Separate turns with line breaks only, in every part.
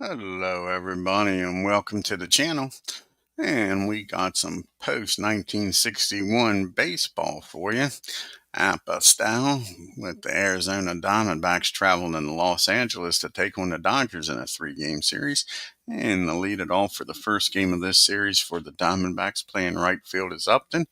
Hello, everybody, and welcome to the channel. And we got some post 1961 baseball for you. Apba style, with the Arizona Diamondbacks traveling to Los Angeles to take on the Dodgers in a 3-game series. And to lead it off for the first game of this series for the Diamondbacks, playing right field is Upton.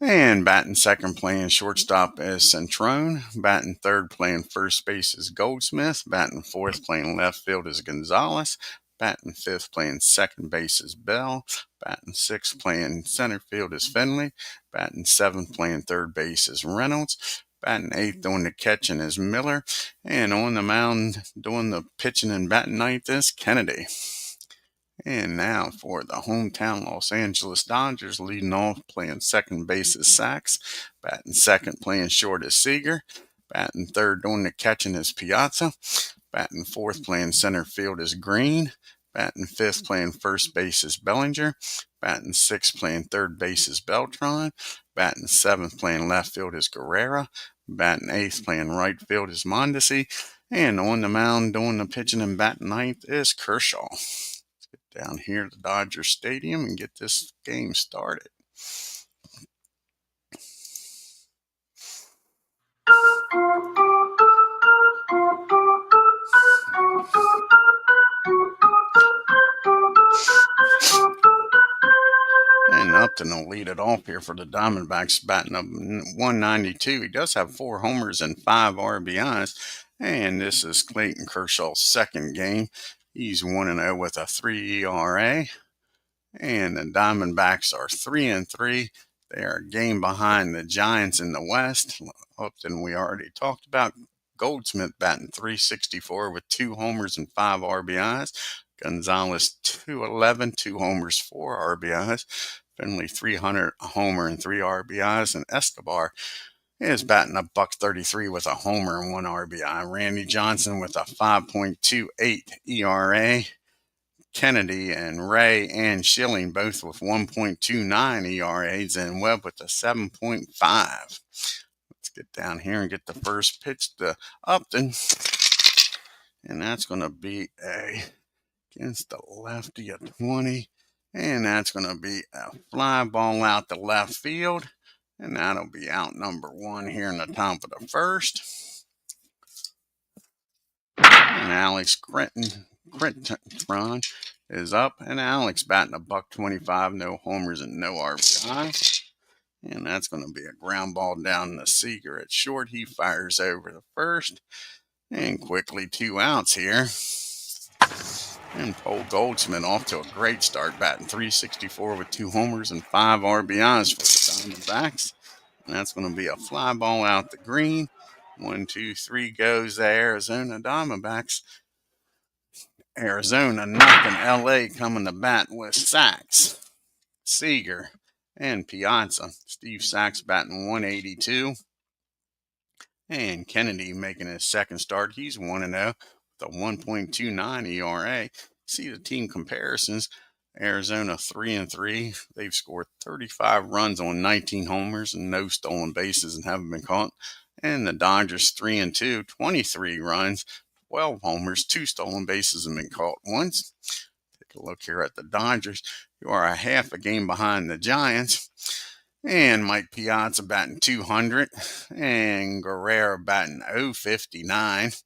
And batting second, playing shortstop is Centrone. Batting third, playing first base is Goldsmith. Batting fourth, playing left field is Gonzalez. Batting fifth, playing second base is Bell. Batting sixth, playing center field is Finley. Batting seventh, playing third base is Reynolds. Batting eighth, doing the catching is Miller. And on the mound, doing the pitching and batting ninth is Kennedy. And now for the hometown Los Angeles Dodgers, leading off, playing second base is Sachs. Batting second, playing short is Seager. Batting third, doing the catching is Piazza. Batting fourth, playing center field is Green. Batting fifth, playing first base is Bellinger. Batting sixth, playing third base is Beltran. Batting seventh, playing left field is Guerrera. Batting eighth, playing right field is Mondesi. And on the mound, doing the pitching and batting ninth is Kershaw. Down here at the Dodger Stadium and get this game started. And Upton will lead it off here for the Diamondbacks, batting up 192. He does have 4 homers and 5 RBIs. And this is Clayton Kershaw's second game. He's 1-0 with a 3 ERA. And the Diamondbacks are 3-3. They are a game behind the Giants in the West. Upton, we already talked about. Goldsmith batting .364 with 2 homers and 5 RBIs. Gonzalez 211, 2 homers, 4 RBIs. Finley 300, a homer and 3 RBIs. And Escobar is batting .133 with a homer and 1 RBI. Randy Johnson with a 5.28 ERA. Kennedy and Ray and Schilling both with 1.29 ERAs, and Webb with a 7.5. Let's get down here and get the first pitch to Upton. And that's going to be against the lefty at 20. And that's going to be a fly ball out to left field. And that'll be out number 1 here in the top of the first. And Alex Critton is up, and Alex batting $125, no homers and no RBI. And that's going to be a ground ball down to Seager at short. He fires over the first, and quickly 2 outs here. And Cole Goldsmith off to a great start, batting .364 with 2 homers and 5 RBIs for the Diamondbacks. And that's going to be a fly ball out to Green. 1, 2, 3 goes the Arizona Diamondbacks. Arizona knocking LA coming to bat with Sachs, Seager, and Piazza. Steve Sachs batting .182. And Kennedy making his second start. He's 1-0 with a 1.29 ERA. See the team comparisons. Arizona 3-3. They've scored 35 runs on 19 homers and no stolen bases and haven't been caught. And the Dodgers 3-2, 23 runs, 12 homers, 2 stolen bases and been caught once. Take a look here at the Dodgers. You are a half a game behind the Giants. And Mike Piazza batting .200. And Guerrero batting .059.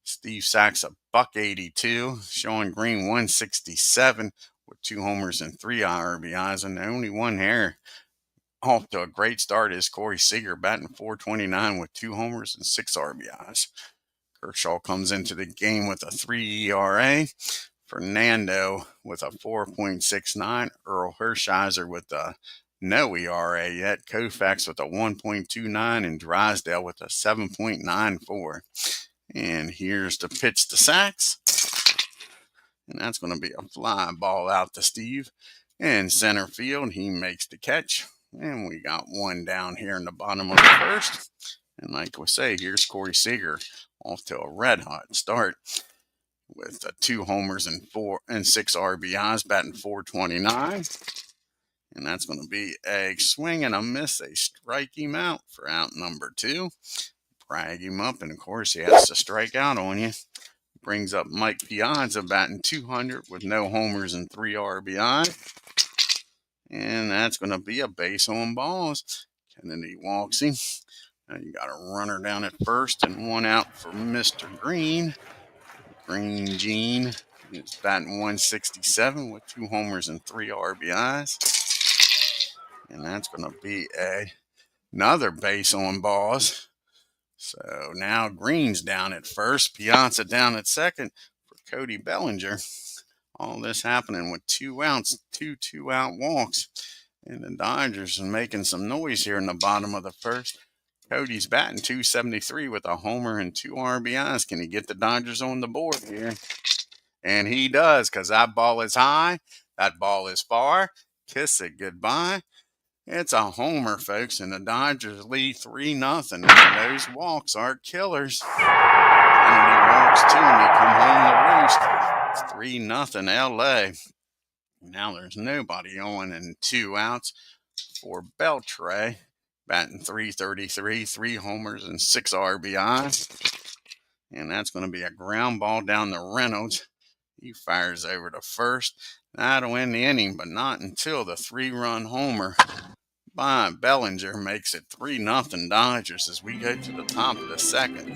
Steve Sachs $182. Sean Green $167 with 2 homers and 3 RBIs. And the only one here off to a great start is Corey Seager batting .429 with 2 homers and 6 RBIs. Kershaw comes into the game with a 3 ERA. Fernando with a 4.69. Earl Hershiser with a no ERA yet. Koufax with a 1.29. And Drysdale with a 7.94. And here's the pitch to Sachs. And that's going to be a fly ball out to Steve. In center field, he makes the catch. And we got 1 down here in the bottom of the first. And like we say, here's Corey Seager off to a red-hot start with 2 homers and 6 RBIs, batting .429. And that's going to be a swing and a miss. They strike him out for out number 2. Brag him up, and of course he has to strike out on you. brings up Mike Piazza batting 200 with no homers and 3 RBI. And that's going to be a base on balls. Kennedy walks him. Now you got a runner down at first and 1 out for Mr. Green. Green Gene is batting 167 with 2 homers and 3 RBIs. And that's going to be another base on balls. So now Green's down at first, Piazza down at second for Cody Bellinger. All this happening with 2 outs, two 2-out walks. And the Dodgers are making some noise here in the bottom of the first. Cody's batting 273 with a homer and 2 RBIs. Can he get the Dodgers on the board here? And he does, because that ball is high, that ball is far. Kiss it goodbye. It's a homer, folks, and the Dodgers lead 3-0. Those walks are killers. Kennedy walks too, and they come home to roost. It's 3-0 LA. Now there's nobody on and 2 outs for Beltre, batting 333, 3 homers and 6 RBIs. And that's going to be a ground ball down to Reynolds. He fires over to first. That'll end the inning, but not until the 3-run homer by Bellinger makes it 3-0 Dodgers as we go to the top of the second.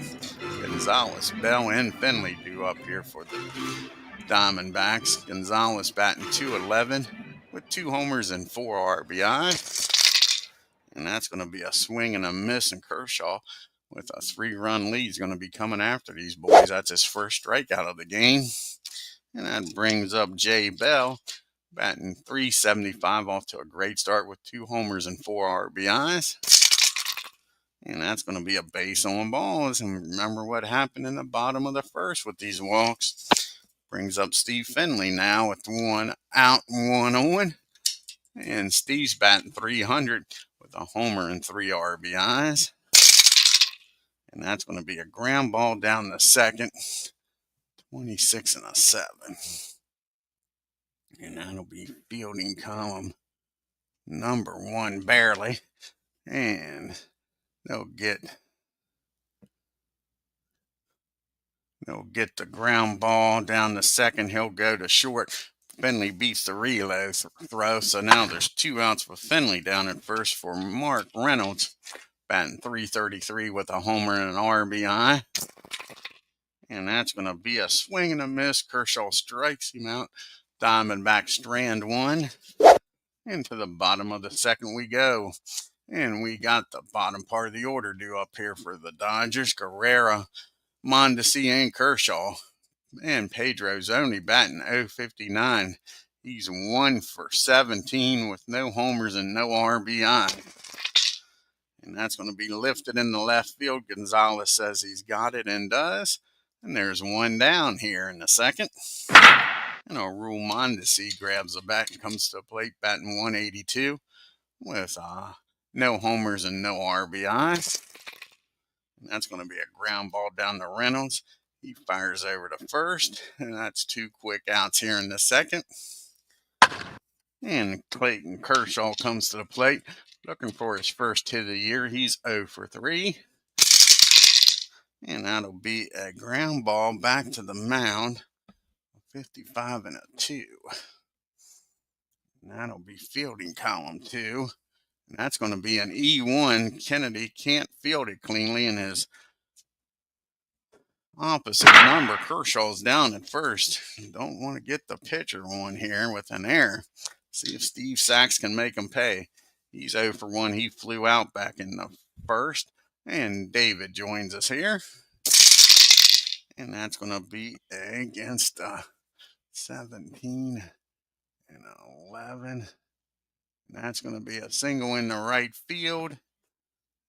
Gonzalez, Bell, and Finley due up here for the Diamondbacks. Gonzalez batting 211 with 2 homers and 4 RBI. And that's going to be a swing and a miss, and Kershaw with a 3-run lead is going to be coming after these boys. That's his first strikeout of the game. And that brings up Jay Bell, batting 375 off to a great start with 2 homers and 4 RBIs. And that's going to be a base on balls. And remember what happened in the bottom of the first with these walks. Brings up Steve Finley now with 1 out and 1 on. And Steve's batting 300 with a homer and 3 RBIs. And that's going to be a ground ball down the second. 26 and a 7. And that'll be fielding column number 1 barely. And they'll get the ground ball down the second. He'll go to short. Finley beats the relay throw. So now there's 2 outs for Finley down at first for Mark Reynolds, batting 333 with a homer and an RBI. And that's going to be a swing and a miss. Kershaw strikes him out. Diamondbacks strand 1. Into the bottom of the second we go. And we got the bottom part of the order due up here for the Dodgers. Guerrero, Mondesi, and Kershaw. And Pedro's only batting .059. He's 1 for 17 with no homers and no RBI. And that's going to be lifted in the left field. Gonzalez says he's got it and does. And there's 1 down here in the second. And Arul Mondesi grabs the bat and comes to the plate batting 182 with no homers and no RBI. And that's going to be a ground ball down to Reynolds. He fires over to first. And that's 2 quick outs here in the second. And Clayton Kershaw comes to the plate looking for his first hit of the year. He's 0 for 3. And that'll be a ground ball back to the mound. 55 and a 2. And that'll be fielding column 2. And that's going to be an E1. Kennedy can't field it cleanly in his opposite number. Kershaw's down at first. Don't want to get the pitcher on here with an error. See if Steve Sachs can make him pay. He's 0 for 1. He flew out back in the first. And David joins us here. And that's going to be against 17 and 11. And that's going to be a single in the right field.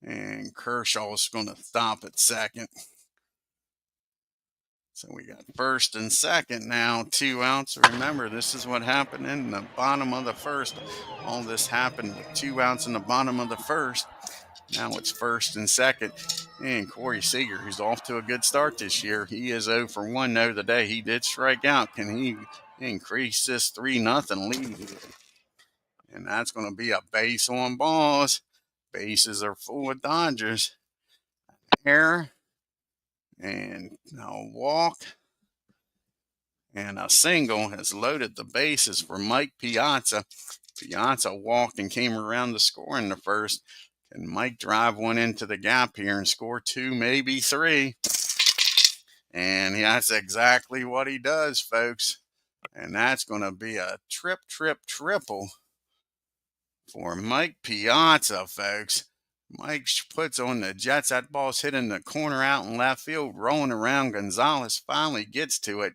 And Kershaw's going to stop at second. So we got first and second now, 2 outs. Remember, this is what happened in the bottom of the first. All this happened with 2 outs in the bottom of the first. Now it's first and second. And Corey Seager, who's off to a good start this year, he is 0 for 1 though today. He did strike out. Can he increase this 3-0 lead? And that's going to be a base on balls. Bases are full of Dodgers. Error. And a walk. And a single has loaded the bases for Mike Piazza. Piazza walked and came around to score in the first. Can Mike drive one into the gap here and score 2, maybe 3? And that's exactly what he does, folks. And that's going to be a triple for Mike Piazza, folks. Mike puts on the Jets. That ball's hitting the corner out in left field, rolling around. Gonzalez finally gets to it.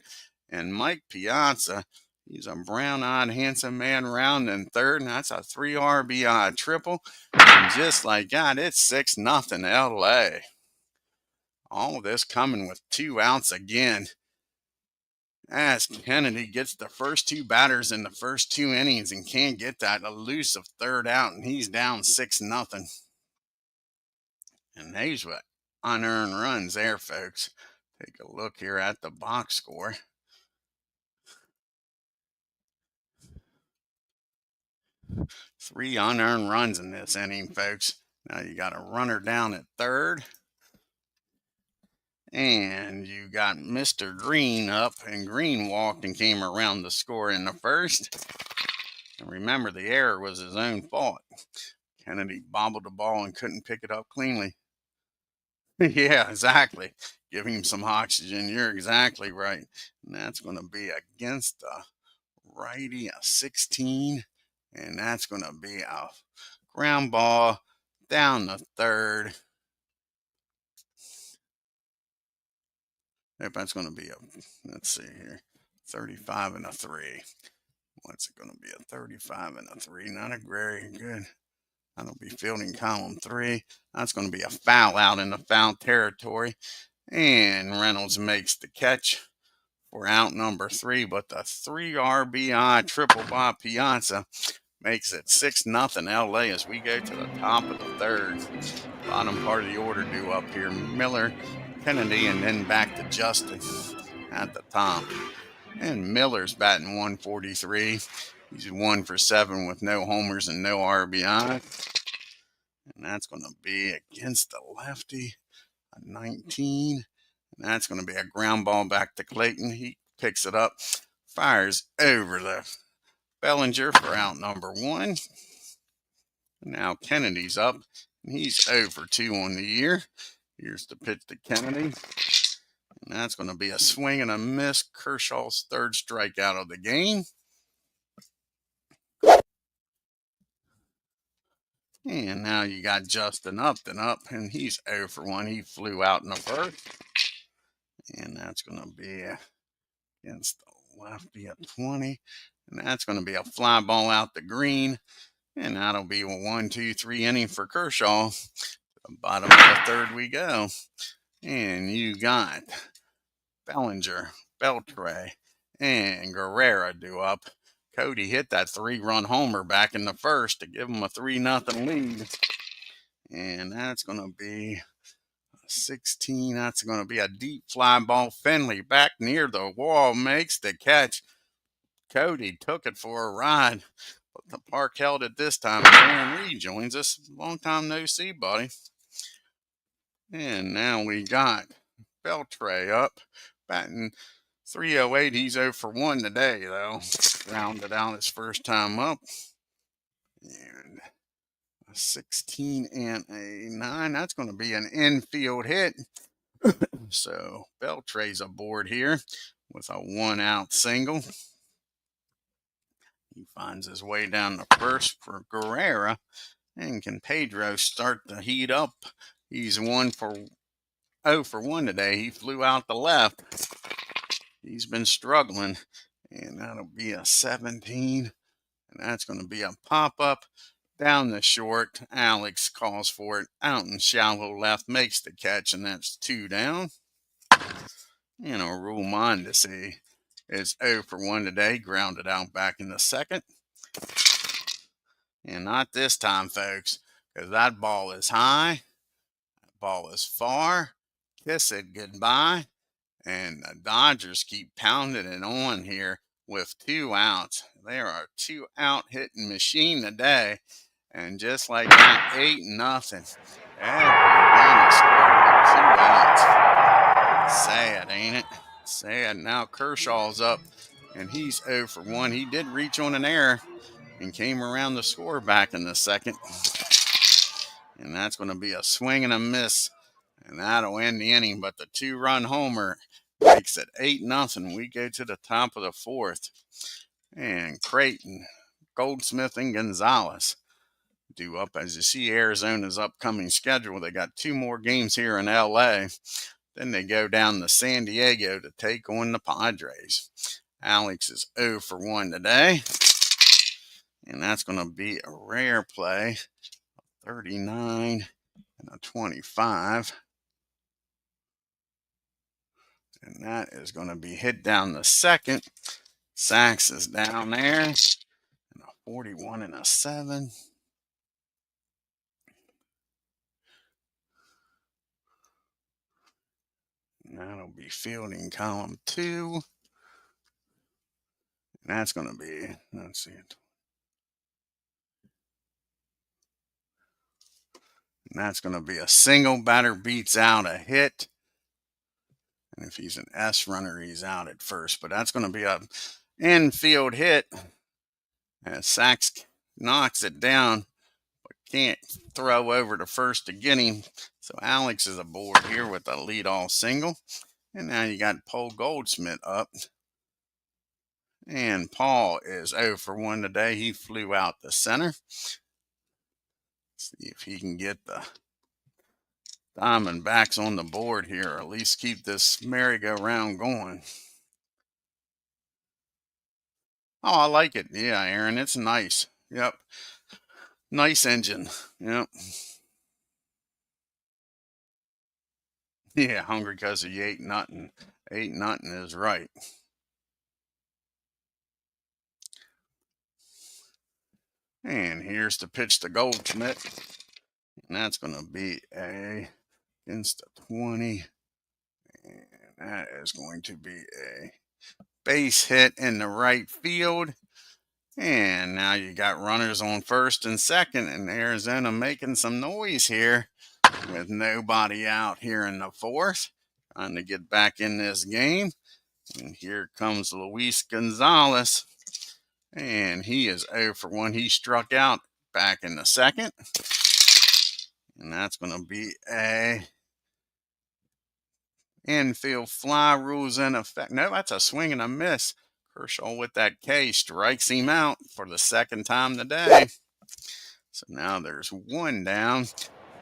And Mike Piazza, he's a brown-eyed, handsome man rounding third, and that's a 3 RBI triple. And just like that, it's 6-0 LA. All of this coming with 2 outs again, as Kennedy gets the first 2 batters in the first 2 innings and can't get that elusive third out, and he's down 6-0. And there's what unearned runs there, folks. Take a look here at the box score. 3 unearned runs in this inning, folks. Now you got a runner down at third. And you got Mr. Green up, and Green walked and came around to score in the first. And remember, the error was his own fault. Kennedy bobbled the ball and couldn't pick it up cleanly. Yeah, exactly. Give him some oxygen. You're exactly right. And that's going to be against the righty, a 16. And that's going to be a ground ball down the third. Yep, that's going to be let's see here, 35 and a 3. What's it going to be? A 35 and a 3. Not a very good. That'll be fielding column 3. That's going to be a foul out in the foul territory. And Reynolds makes the catch for out number 3. But the 3 RBI triple by Piazza makes it 6-0 LA as we go to the top of the third. Bottom part of the order due up here. Miller, Kennedy, and then back to Justin at the top. And Miller's batting 143. He's 1 for 7 with no homers and no RBI. And that's going to be against the lefty, a 19. And that's going to be a ground ball back to Clayton. He picks it up, fires over the Bellinger for out number 1. Now Kennedy's up, and he's 0 for 2 on the year. Here's the pitch to Kennedy. And that's going to be a swing and a miss. Kershaw's 3rd strikeout of the game. And now you got Justin Upton up, and he's 0 for 1. He flew out in the first. And that's going to be against the lefty at 20. And that's going to be a fly ball out the green. And that'll be a 1, 2, 3 inning for Kershaw. The bottom of the third we go. And you got Bellinger, Beltre, and Guerrera due up. Cody hit that 3-run homer back in the first to give him a 3-0 lead. And that's going to be 16. That's going to be a deep fly ball. Finley back near the wall makes the catch. Cody took it for a ride, but the park held it this time. Aaron Reed joins us. Long time no see, buddy. And now we got Beltre up, batting 308. He's 0 for 1 today, though. Rounded out his first time up. And a 16 and a 9. That's going to be an infield hit. So Beltre's aboard here with a 1-out single. He finds his way down the first for Guerrera. And can Pedro start to heat up? He's 0 for 1 today. He flew out the left. He's been struggling. And that'll be a 17. And that's going to be a pop-up down the short. Alex calls for it. Out in shallow left. Makes the catch. And that's 2 down. And a rule Mondesi is 0 for 1 today. Grounded out back in the second. And not this time, folks. Because that ball is high. That ball is far. Kiss it goodbye. And the Dodgers keep pounding it on here with 2 outs. They are a 2-out hitting machine today. And just like that, 8-0. Every run is scored with 2 outs. Sad, ain't it? Sad. Now Kershaw's up, and he's 0 for 1. He did reach on an error and came around the score back in the second. And that's going to be a swing and a miss, and that'll end the inning. But the 2-run homer makes it 8-0. We go to the top of the fourth, and Clayton, Goldsmith, and Gonzalez due up. As you see, Arizona's upcoming schedule, they got 2 more games here in LA. Then they go down to San Diego to take on the Padres. Alex is 0 for 1 today, and that's going to be a rare play. 39 and a 25. And that is going to be hit down the second. Sachs is down there. And a 41 and a 7. And that'll be fielding column 2. And that's going to be, let's see it. And that's going to be a single. Batter beats out a hit. And if he's an S runner, he's out at first. But that's going to be a infield hit. And Sachs knocks it down, but can't throw over to first to get him. So Alex is aboard here with a leadoff single. And now you got Paul Goldsmith up. And Paul is 0 for 1 today. He flew out the center. See if he can get the Diamondbacks on the board here, or at least keep this merry-go-round going. Oh, I like it. Yeah, Aaron, it's nice. Yep. Nice engine. Yep. Yeah, hungry because he ate nothing. 8-0 is right. And here's the pitch to Goldsmith. And that's going to be against the 20. And that is going to be a base hit in the right field. And now you got runners on first and second, and Arizona making some noise here with nobody out here in the fourth, trying to get back in this game. And here comes Luis Gonzalez, and he is 0 for 1. He struck out back in the second, and that's going to be a infield fly. Rules in effect. No, that's a swing and a miss. Kershaw with that K strikes him out for the second time today. So now there's 1 down.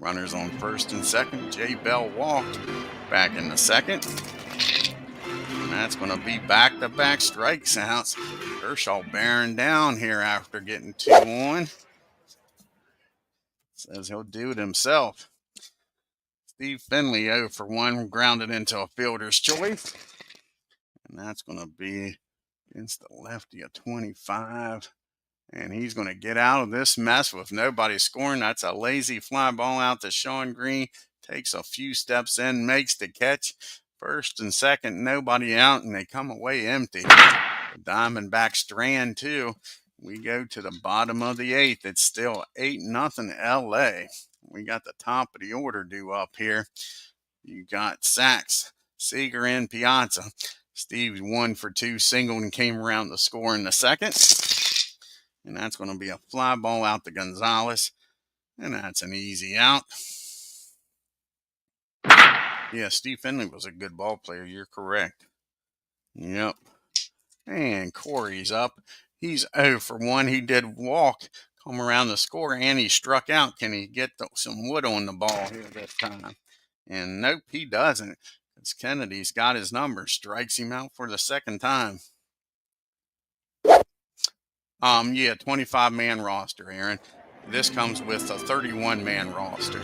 Runners on first and second. Jay Bell walked back in the second. And that's going to be back-to-back strikeouts. Kershaw bearing down here after getting 2 on. Says he'll do it himself. Steve Finley 0 for 1, grounded into a fielder's choice. And that's going to be against the lefty of 25. And he's going to get out of this mess with nobody scoring. That's a lazy fly ball out to Sean Green. Takes a few steps in, makes the catch. First and second, nobody out, and they come away empty. The Diamondbacks strand 2. We go to the bottom of the 8th. It's still 8-0 LA. We got the top of the order due up here. You got Sachs, Seager, and Piazza. Steve 1 for 2 singled and came around to score in the second. And that's going to be a fly ball out to Gonzalez. And that's an easy out. Yeah, Steve Finley was a good ball player. You're correct. Yep. And Corey's up. He's 0 for 1. He did walk, come around the score, and he struck out. Can he get some wood on the ball here this time? And nope, he doesn't. It's Kennedy's got his number. Strikes him out for the second time. Yeah, 25-man roster, Aaron. This comes with a 31-man roster.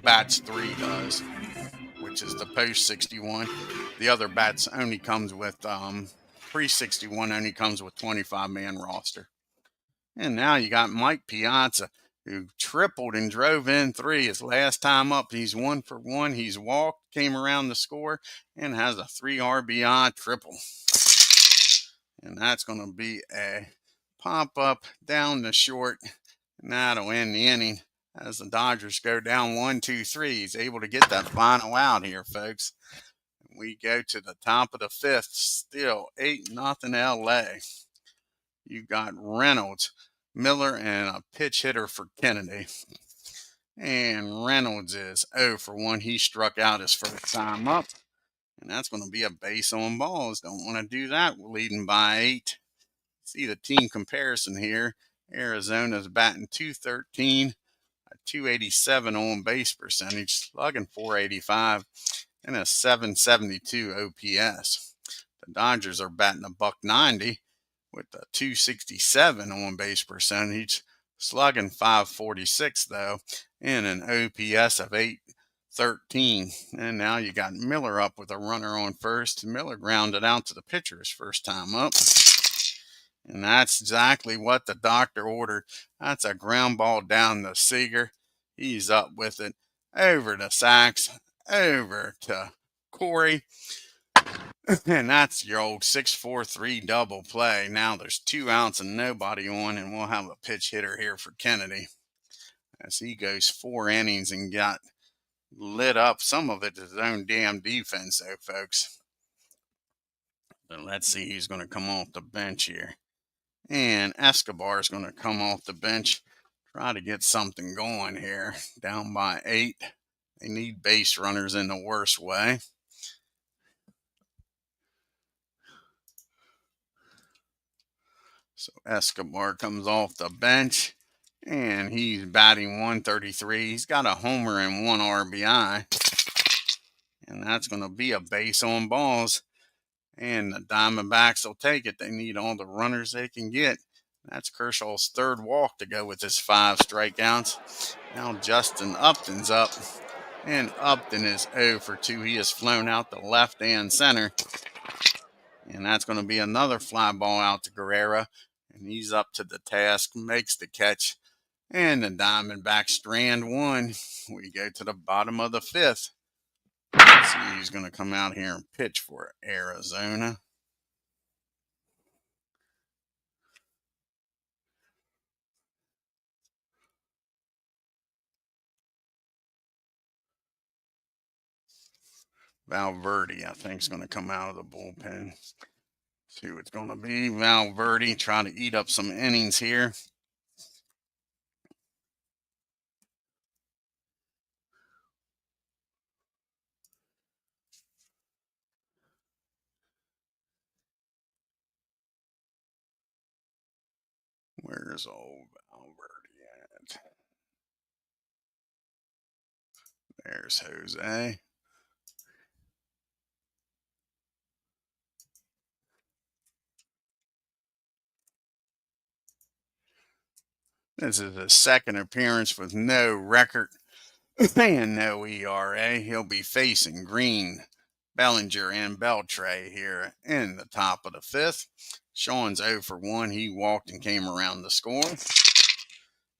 Bats 3 does, which is the post 61. The other bats only comes with pre 61 only comes with 25-man roster. And now you got Mike Piazza, who tripled and drove in 3. His last time up, he's 1 for 1. He's walked, came around the score, and has a 3 RBI triple. And that's going to be a pop-up down the short, and that'll end the inning as the Dodgers go down 1-2-3. He's able to get that final out here, folks. We go to the top of the fifth, still 8-0 LA. You got Reynolds, Miller, and a pitch hitter for Kennedy. And Reynolds is 0 for 1. He struck out his first time up. And that's going to be a base on balls. Don't want to do that. We're leading by 8. See the team comparison here. Arizona's batting .213, a .287 on base percentage, slugging .485, and a .772 OPS. The Dodgers are batting a .190 with a .267 on base percentage, slugging .546 though, and an OPS of .813. And now you got Miller up with a runner on first. Miller grounded out to the pitcher his first time up. And that's exactly what the doctor ordered. That's a ground ball down to Seager. He's up with it. Over to Sachs. Over to Corey. And that's your old 6-4-3 double play. Now there's 2 outs and nobody on, and we'll have a pitch hitter here for Kennedy. As he goes 4 innings and got lit up. Some of it is his own damn defense, though, folks. So let's see who's going to come off the bench here. And Escobar is going to come off the bench, try to get something going here. Down by 8. They need base runners in the worst way. So Escobar comes off the bench, and he's batting .133. He's got a homer and 1 RBI. And that's going to be a base on balls. And the Diamondbacks will take it. They need all the runners they can get. That's Kershaw's 3rd walk to go with his 5 strikeouts. Now Justin Upton's up. And Upton is 0 for 2. He has flown out to left and center. And that's going to be another fly ball out to Guerrero. And he's up to the task, makes the catch. And the Diamondbacks strand 1. We go to the bottom of the 5th. Let's see who's going to come out here and pitch for Arizona. Valverde, I think, is going to come out of the bullpen. See who it's going to be. Valverde trying to eat up some innings here. Where's old Valverde at? There's Jose. This is his 2nd appearance with no record and no ERA. He'll be facing Green, Bellinger, and Beltre here in the top of the 5th. Sean's 0 for 1. He walked and came around to score.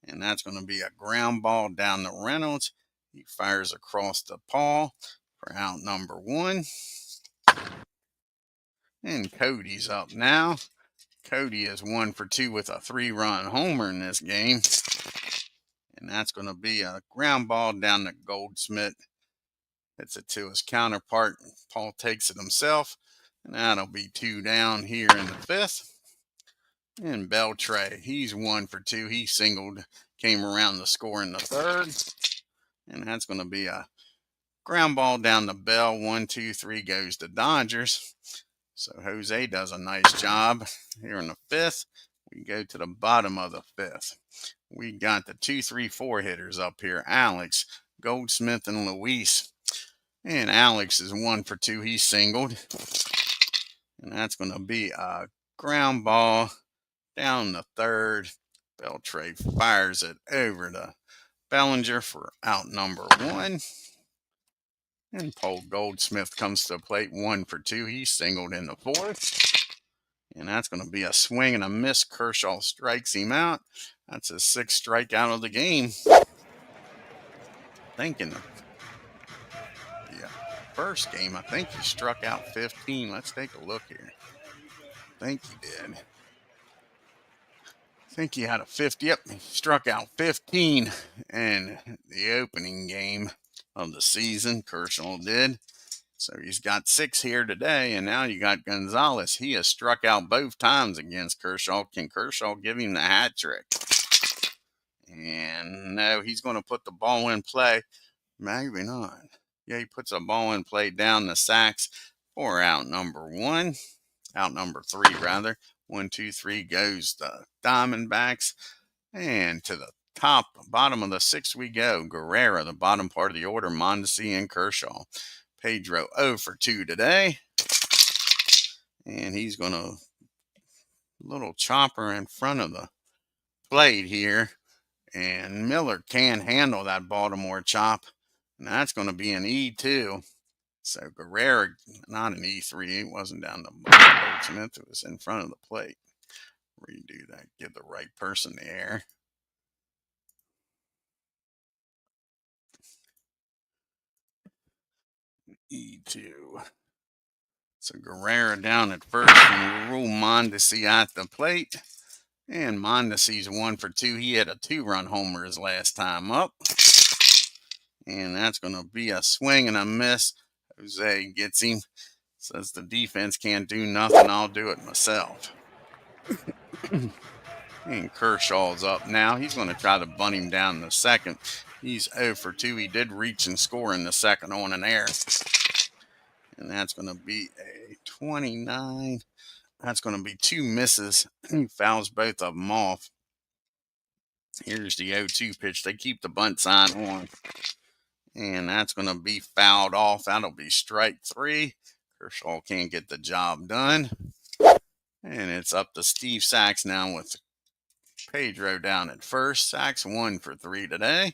And that's going to be a ground ball down to Reynolds. He fires across the paw for out number 1. And Cody's up now. Cody is 1 for 2 with a 3-run homer in this game. And that's going to be a ground ball down to Goldsmith. Hits it to his counterpart. Paul takes it himself. And that'll be 2 down here in the 5th. And Beltre, he's 1 for 2. He singled, came around to score in the 3rd. And that's going to be a ground ball down the Bell. 1, 2, 3 goes to Dodgers. So Jose does a nice job here in the 5th. We go to the bottom of the 5th. We got the 2, 3, 4 hitters up here. Alex, Goldsmith, and Luis. And Alex is 1 for 2. He singled. And that's going to be a ground ball down the 3rd. Beltre fires it over to Bellinger for out number 1. And Paul Goldsmith comes to the plate 1 for 2. He singled in the 4th. And that's going to be a swing and a miss. Kershaw strikes him out. That's his 6th strikeout of the game. Thinking the first game, I think he struck out 15. Let's take a look here. I think he did. I think he had a 50. Yep, he struck out 15 in the opening game of the season. Kershaw did. So he's got 6 here today, and now you got Gonzalez. He has struck out both times against Kershaw. Can Kershaw give him the hat trick? And no, he's going to put the ball in play. Maybe not. Yeah, he puts a ball in play down the sacks for out number 1. Out number 3, rather. 1, 2, 3 goes the Diamondbacks. And to the bottom of the 6th we go. Guerrera, the bottom part of the order. Mondesi and Kershaw. Pedro 0 for 2 today. And he's going to little chopper in front of the plate here. And Miller can't handle that Baltimore chop. And that's going to be an E2. So Guerrera, not an E3. It wasn't down the Smith. It was in front of the plate. Redo that. Give the right person the air. E2. So Guerrera down at first, and we'll rule Mondesi at the plate. And Mondesi's 1 for 2. He had a 2-run homer his last time up. And that's going to be a swing and a miss. Jose gets him. Says the defense can't do nothing. I'll do it myself. And Kershaw's up now. He's going to try to bunt him down in the second. He's 0 for 2. He did reach and score in the second on an error. And that's going to be a 29. That's going to be 2 misses. He fouls both of them off. Here's the 0-2 pitch. They keep the bunt sign on. And that's going to be fouled off. That'll be strike 3. Kershaw can't get the job done. And it's up to Steve Sachs now with Pedro down at first. Sachs 1 for 3 today.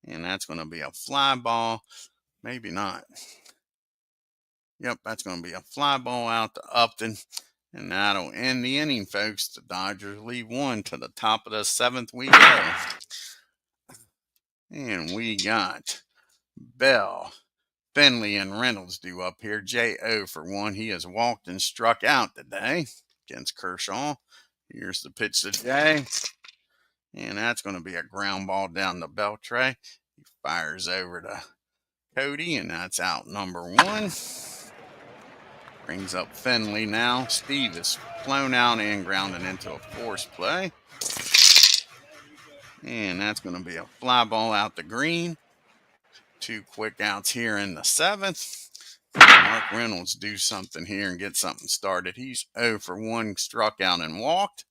And that's going to be a fly ball. Maybe not. Yep, that's going to be a fly ball out to Upton. And that'll end the inning, folks. The Dodgers leave 1 to the top of the 7th we go. And we got Bell, Finley, and Reynolds due up here. J.O. for 1. He has walked and struck out today against Kershaw. Here's the pitch to Jay. And that's going to be a ground ball down the Beltray. He fires over to Cody, and that's out number 1. Brings up Finley now. Steve is flown out and grounded into a force play. And that's going to be a fly ball out to Green. 2 quick outs here in the 7th. Mark Reynolds do something here and get something started. He's 0 for 1, struck out and walked.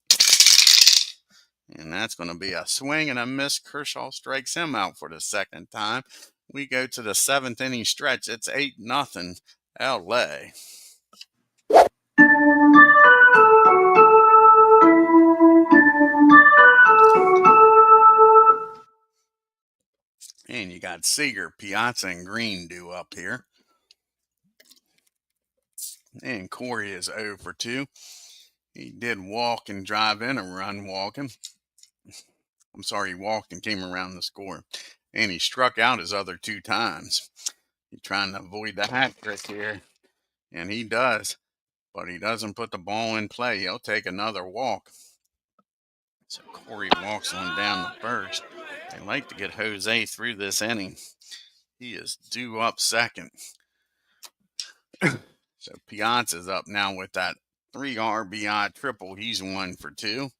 And that's going to be a swing and a miss. Kershaw strikes him out for the 2nd time. We go to the 7th inning stretch. It's 8-0 LA. And you got Seager, Piazza, and Green due up here. And Corey is 0 for 2. He did walk and drive in a run walking. I'm sorry, he walked and came around the score. And he struck out his other 2 times. He's trying to avoid the hat trick here. And he does. But he doesn't put the ball in play. He'll take another walk. So Corey walks on down the first. They like to get Jose through this inning. He is due up second. So Piazza's up now with that 3 RBI triple. He's 1 for 2.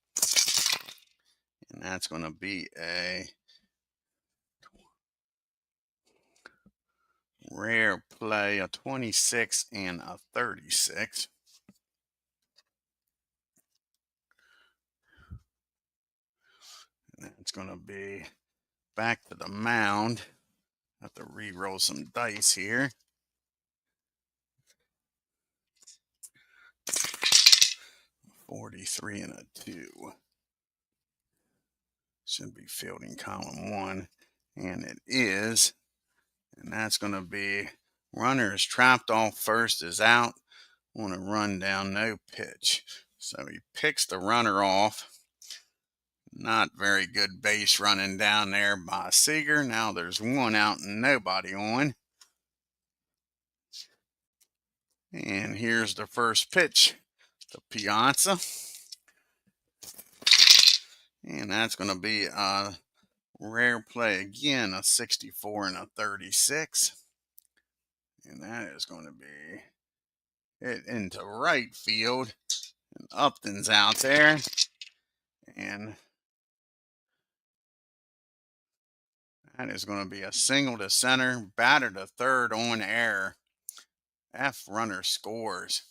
And that's going to be a rare play, a 26 and a 36. And that's going to be back to the mound. Have to re-roll some dice here. $43 and a 2. Should be fielding column 1. And it is. And that's going to be runner is trapped off first, is out on a run down, no pitch. So he picks the runner off. Not very good base running down there by Seager. Now there's 1 out and nobody on. And here's the first pitch to Piazza. And that's going to be a rare play again, a 64 and a 36. And that is going to be it into right field. And Upton's out there. And that is going to be a single to center, batter to third on air. F runner scores.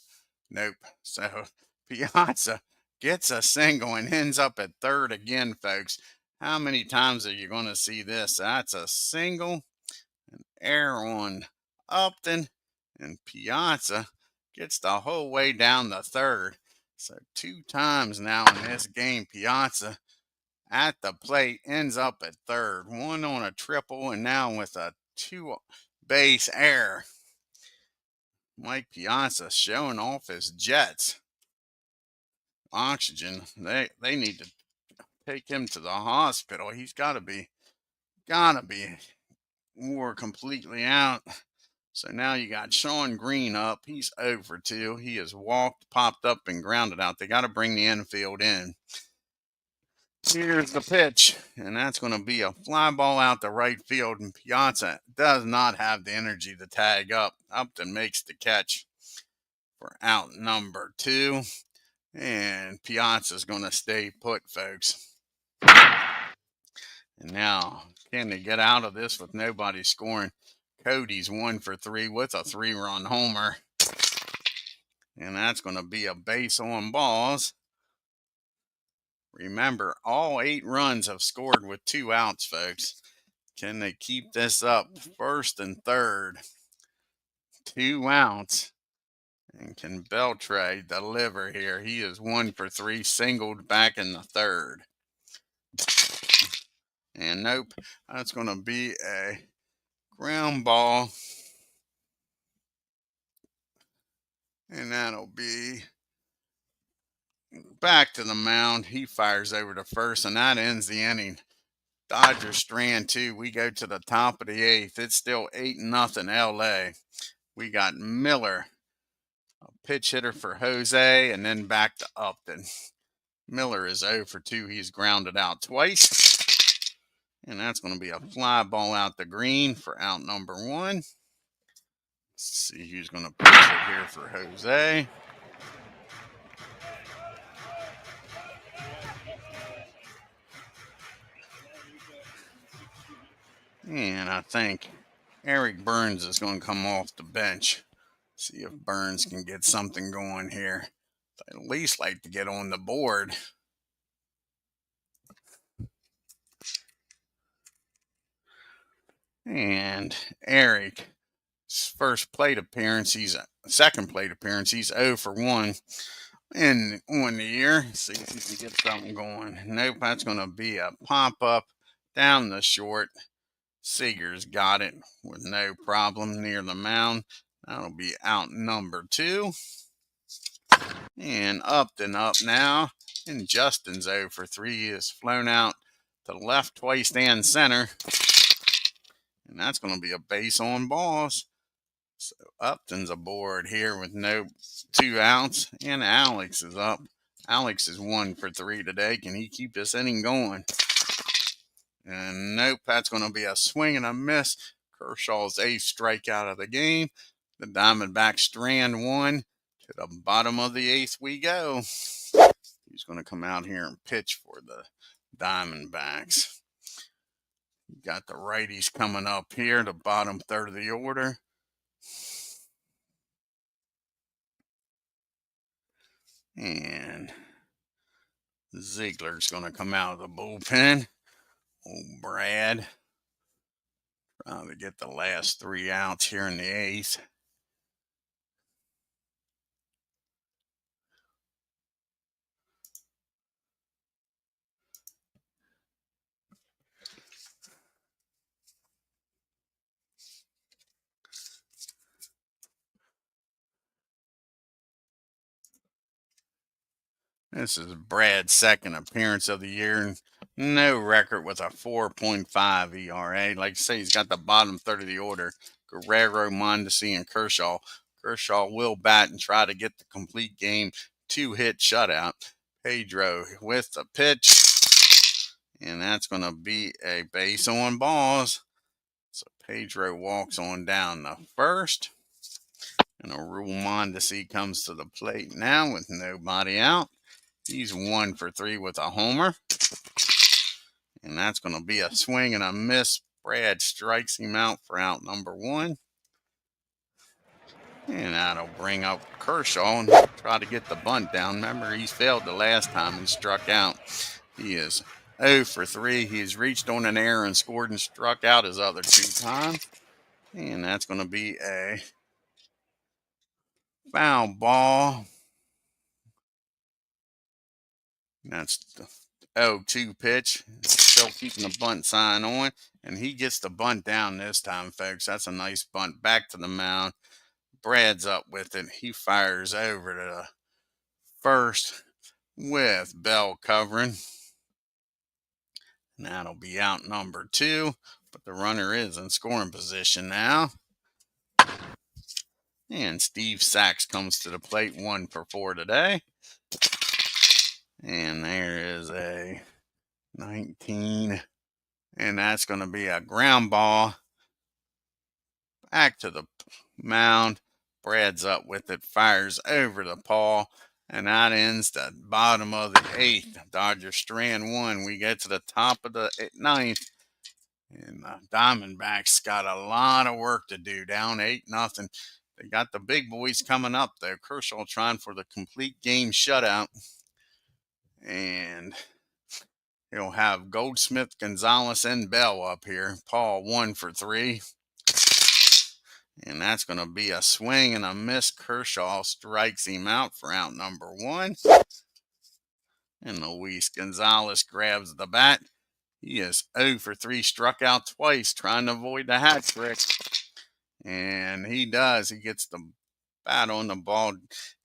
Nope. So Piazza gets a single and ends up at third again, folks. How many times are you going to see this? That's a single, an error on Upton, and Piazza gets the whole way down the third. So 2 times now in this game, Piazza at the plate ends up at third. 1 on a triple, and now with a 2 base error. Mike Piazza showing off his jets. Oxygen. They need to take him to the hospital. He's gotta be more completely out. So now you got Sean Green up. He's over 2. He has walked, popped up, and grounded out. They got to bring the infield in. Here's the pitch, and that's going to be a fly ball out to right field, and Piazza does not have the energy to tag up. Upton makes the catch for out number 2, and Piazza's going to stay put, folks. And now, can they get out of this with nobody scoring? Cody's 1 for 3 with a 3-run homer, and that's going to be a base on balls. Remember, all 8 runs have scored with 2 outs, folks. Can they keep this up? First and third, 2 outs. And can Beltre deliver here? He is 1 for 3, singled back in the third. And nope, that's going to be a ground ball. And that'll be back to the mound. He fires over to first, and that ends the inning. Dodgers strand 2. We go to the top of the 8th. It's still 8-0 LA. We got Miller, a pitch hitter for Jose, and then back to Upton. Miller is 0 for 2. He's grounded out twice. And that's going to be a fly ball out to Green for out number 1. Let's see who's going to pitch it here for Jose. And I think Eric Burns is going to come off the bench. See if Burns can get something going here. I'd at least like to get on the board. And Eric, first plate appearance, second plate appearance, he's 0 for 1 on the year. See if he can get something going. Nope, that's going to be a pop-up down the short. Seager's got it with no problem near the mound. That'll be out number 2. And Upton up now. And Justin's 0 for 3. He is flown out to left twice and center. And that's going to be a base on balls. So Upton's aboard here with no 2 outs. And Alex is up. Alex is 1 for 3 today. Can he keep this inning going? And nope, that's going to be a swing and a miss. Kershaw's 8th strikeout of the game. The Diamondbacks strand 1. To the bottom of the 8th we go. He's going to come out here and pitch for the Diamondbacks. Got the righties coming up here, the bottom third of the order. And Ziegler's going to come out of the bullpen. Old Brad trying to get the last 3 outs here in the 8th. This is Brad's 2nd appearance of the year. No record with a 4.5 ERA. Like I say, he's got the bottom third of the order. Guerrero, Mondesi, and Kershaw. Kershaw will bat and try to get the complete game 2-hit shutout. Pedro with the pitch. And that's going to be a base on balls. So Pedro walks on down the first. And a Rule Mondesi comes to the plate now with nobody out. He's 1 for 3 with a homer. And that's going to be a swing and a miss. Brad strikes him out for out number 1. And that'll bring up Kershaw and try to get the bunt down. Remember, he failed the last time and struck out. He is 0 for 3. He's reached on an error and scored and struck out his other 2 times. And that's going to be a foul ball. That's the 0-2 pitch. Still keeping the bunt sign on. And he gets the bunt down this time, folks. That's a nice bunt. Back to the mound. Brad's up with it. He fires over to the first with Bell covering. And that'll be out number 2. But the runner is in scoring position now. And Steve Sachs comes to the plate, 1 for 4 today. And there is a 19. And that's going to be a ground ball. Back to the mound. Brad's up with it, fires over the Paul, and that ends the bottom of the 8th. Dodgers strand 1. We get to the top of the 9th, and the Diamondbacks got a lot of work to do. Down 8-0. They got the big boys coming up though. Kershaw trying for the complete game shutout, and he'll have Goldsmith, Gonzalez, and Bell up here. Paul 1 for 3. And that's going to be a swing and a miss. Kershaw strikes him out for out number 1. And Luis Gonzalez grabs the bat. He is 0 for 3, struck out twice, trying to avoid the hat trick. And he does. He gets the bat on the ball,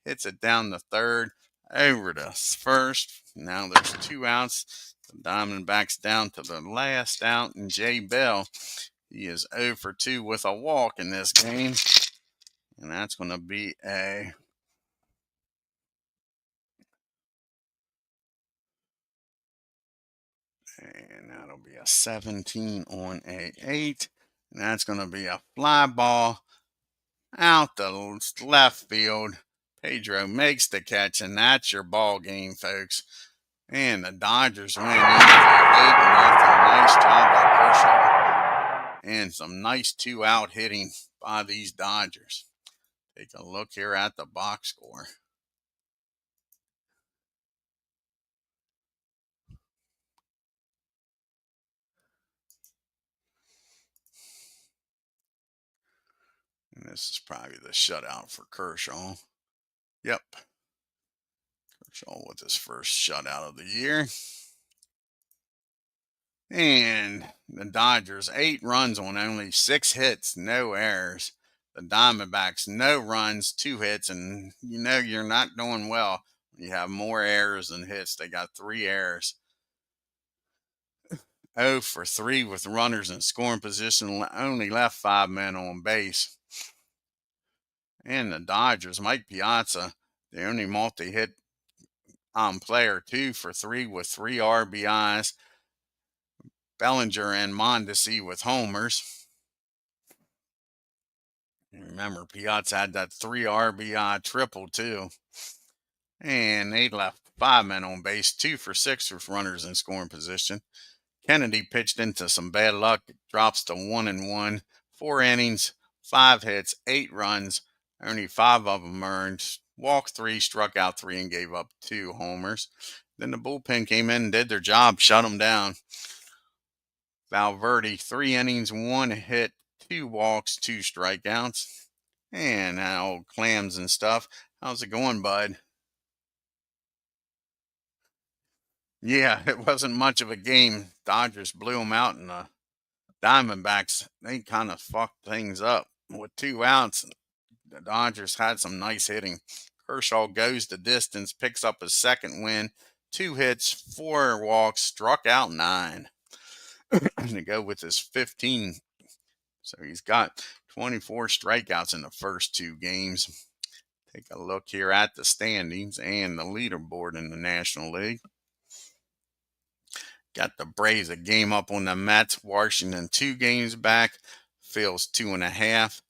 hits it down the third, over to first. Now there's 2 outs. The Diamondbacks down to the last out, and Jay Bell. He is 0 for 2 with a walk in this game. And that's going to be and that'll be a 17 on a 8. And that's going to be a fly ball out the left field. Pedro makes the catch, and that's your ball game, folks. And the Dodgers win 8-0. Nice job by Kershaw. And some nice 2-out hitting by these Dodgers. Take a look here at the box score. And this is probably the shutout for Kershaw. Yep. Kershaw with his first shutout of the year. And the Dodgers, 8 runs on only 6 hits, no errors. The Diamondbacks, no runs, 2 hits, and you know you're not doing well when you have more errors than hits. They got 3 errors. 0 for 3 with runners in scoring position, only left 5 men on base. And the Dodgers, Mike Piazza, the only multi-hit player, 2 for 3 with 3 RBIs. Bellinger and Mondesi with homers. Remember, Piazza had that 3 RBI triple too. And they left 5 men on base, 2 for 6 with runners in scoring position. Kennedy pitched into some bad luck, drops to 1-1, 4 innings, 5 hits, 8 runs, only 5 of them earned. Walked 3, struck out 3, and gave up 2 homers. Then the bullpen came in and did their job, shut them down. Valverde, 3 innings, 1 hit, 2 walks, 2 strikeouts. And now Clams and stuff. How's it going, bud? Yeah, it wasn't much of a game. Dodgers blew them out, and the Diamondbacks, they kind of fucked things up. With 2 outs, the Dodgers had some nice hitting. Kershaw goes the distance, picks up his second win, 2 hits, 4 walks, struck out 9. To go with his 15. So he's got 24 strikeouts in the first 2 games. Take a look here at the standings and the leaderboard in the National League. Got the Braves a game up on the Mets. Washington 2 games back. Phil's 2.5.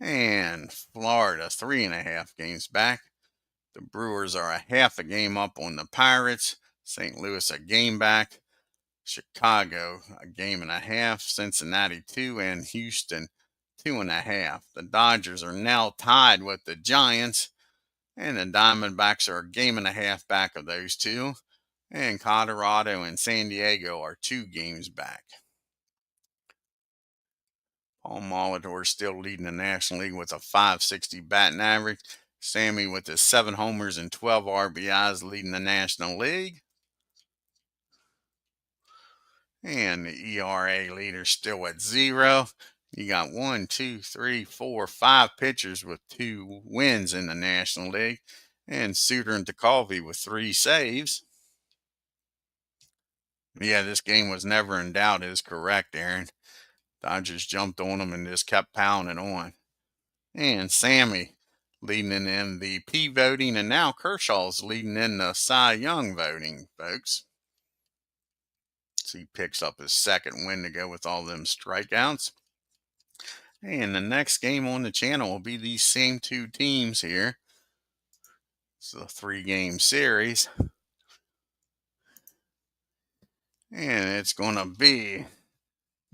And Florida 3.5 games back. The Brewers are a half a game up on the Pirates. St. Louis a game back. Chicago a game and a half. Cincinnati 2, and Houston 2.5. The Dodgers are now tied with the Giants, and the Diamondbacks are a game and a half back of those two. And Colorado and San Diego are 2 games back. Paul Molitor still leading the National League with a .560 batting average. Sammy with his 7 homers and 12 RBIs leading the National League. And the ERA leader still at 0. You got 1, 2, 3, 4, 5 pitchers with 2 wins in the National League. And Suter and Tecalvi with 3 saves. Yeah, this game was never in doubt is correct, Aaron. Dodgers jumped on them and just kept pounding on. And Sammy leading in MVP voting, and now Kershaw's leading in the Cy Young voting, folks. So he picks up his 2nd win to go with all them strikeouts. And the next game on the channel will be these same 2 teams here. It's a 3-game series. And it's going to be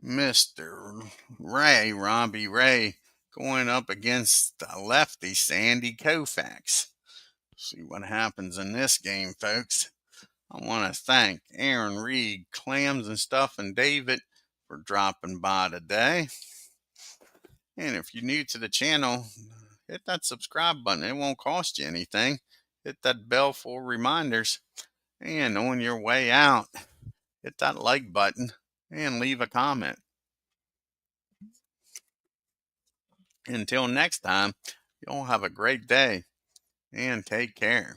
Mr. Ray, Robbie Ray, going up against the lefty, Sandy Koufax. See what happens in this game, folks. I want to thank Aaron Reed, Clams and Stuff, and David for dropping by today. And if you're new to the channel, hit that subscribe button. It won't cost you anything. Hit that bell for reminders. And on your way out, hit that like button and leave a comment. Until next time, y'all have a great day and take care.